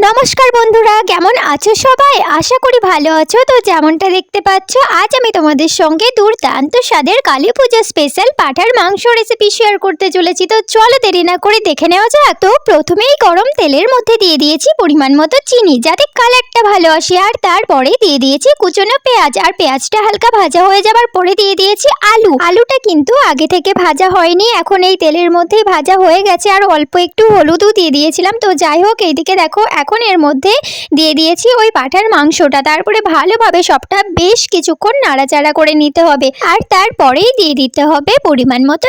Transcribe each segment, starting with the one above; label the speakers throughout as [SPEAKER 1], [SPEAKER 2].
[SPEAKER 1] নমস্কার বন্ধুরা, কেমন আছো সবাই? আশা করি ভালো আছো। তো যেমনটা দেখতে পাচ্ছ, আজ আমি তোমাদের সঙ্গে দুর্দান্ত স্বাদের কালী পুজো স্পেশাল পাঁঠার মাংস রেসিপি শেয়ার করতে চলেছি। তো চলো দেরি না করে দেখে নেওয়া যাক। তো প্রথমেই গরম তেলের মধ্যে দিয়ে দিয়েছি পরিমাণ মতো চিনি, যাতে কালারটা ভালো আসে। আর তারপরে দিয়ে দিয়েছি কুচনো পেঁয়াজ, আর পেঁয়াজটা হালকা ভাজা হয়ে যাবার পরে দিয়ে দিয়েছি আলুটা কিন্তু আগে থেকে ভাজা হয়নি, এখন এই তেলের মধ্যেই ভাজা হয়ে গেছে। আর অল্প একটু হলুদও দিয়ে দিয়েছিলাম। তো যাই হোক, এইদিকে দেখো এখন এর মধ্যে দিয়ে দিয়েছি ওই পাঁঠার মাংসটা। তারপরে ভালোভাবে সবটা বেশ কিছুক্ষণ নাড়াচাড়া করে নিতে হবে। আর তারপরেই দিয়ে দিতে হবে পরিমাণ মতো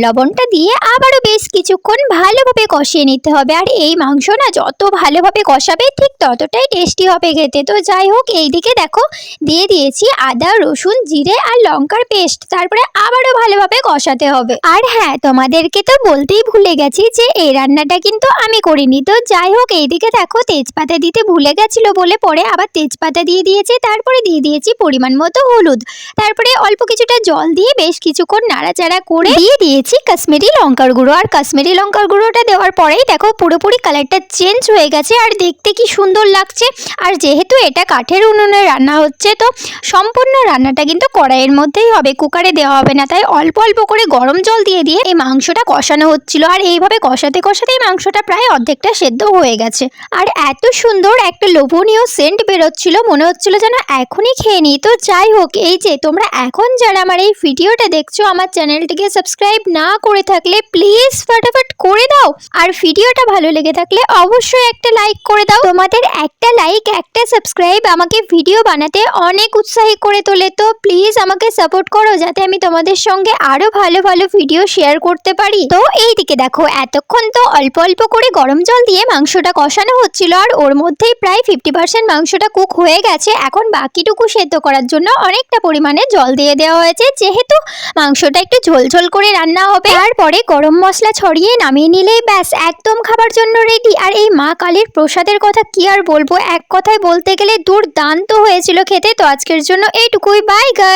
[SPEAKER 1] লবণটা দিয়ে আবারও বেশ কিছুক্ষণ ভালোভাবে কষিয়ে নিতে হবে। আর এই মাংস না যত ভালোভাবে কষাবে ঠিক ততটাই টেস্টি হবে খেতে। তো যাই হোক, এইদিকে দেখো দিয়ে দিয়েছি আদা, রসুন, জিরে আর লঙ্কার পেস্ট। তারপরে আবারও ভালোভাবে কষাতে হবে। আর হ্যাঁ, তোমাদেরকে তো বলতেই ভুলে গেছি যে এই রান্নাটা কিন্তু আমি করিনি। তো যাই হোক, এইদিকে দেখো তেজপাতা দিতে ভুলে গেছিল বলে পরে আবার তেজপাতা দিয়ে দিয়েছি। তারপরে দিয়ে দিয়েছি পরিমাণ মতো হলুদ। তারপরে অল্প কিছুটা জল দিয়ে বেশ কিছুক্ষণ নাড়াচাড়া করে দিয়ে দিয়েছি কাশ্মীরি লঙ্কার গুঁড়ো। আর কাশ্মীরি লঙ্কার গুঁড়োটা দেওয়ার পরেই দেখো পুরোপুরি কালারটা চেঞ্জ হয়ে গেছে আর দেখতে কি সুন্দর লাগছে। আর যেহেতু এটা কাঠের উনুনে রান্না হচ্ছে, তো সম্পূর্ণ রান্নাটা কিন্তু কড়াইয়ের মধ্যেই হবে, কুকারে দেওয়া হবে না। তাই অল্প অল্প করে গরম জল দিয়ে দিয়ে এই মাংসটা কষানো হচ্ছিল। আর এইভাবে কষাতে কষাতেই মাংসটা প্রায় অর্ধেকটা সেদ্ধ হয়ে গেছে। আর এত সুন্দর একটা লোভনীয় সেন্ট বেরোচ্ছিল, মনে হচ্ছিল যেন এখনই খেয়ে নিই। তো যাই হোক, এই যে তোমরা এখন যারা আমার এই ভিডিওটা দেখছো, আমার চ্যানেলটিকে সাবস্ক্রাইব না করে থাকলে প্লিজ ফটাফট করে দাও। আর ভিডিওটা ভালো লেগে থাকলে অবশ্যই একটা লাইক করে দাও। তোমাদের একটা লাইক, একটা সাবস্ক্রাইব আমাকে ভিডিও বানাতে অনেক উৎসাহী করে তোলে। তো প্লিজ আমাকে সাপোর্ট করো, যাতে আমি তোমাদের সঙ্গে আরো ভালো ভালো ভিডিও শেয়ার করতে পারি। তো এইদিকে দেখো এতক্ষণ তো অল্প অল্প করে গরম জল দিয়ে মাংসটা কষানো হচ্ছিল, আর ওর মধ্যেই প্রায় 50% মাংসটা কুক হয়ে গেছে। এখন বাকিটুকু সেদ্ধ করার জন্য অনেকটা পরিমাণে জল দিয়ে দেওয়া হয়েছে, যেহেতু মাংসটা একটু ঝোলঝোল করে রান্না হবে। তারপরে গরম মশলা ছড়িয়ে নামিয়ে নিলেই ব্যাস একদম খাবার জন্য রেডি। আর এই মা কালীর প্রসাদের কথা কি আর বলবো, এক কথায় বলতে গেলে দুর্দান্ত হয়েছিল খেতে। তো আজকের জন্য এইটুকুই, বাই গাইস।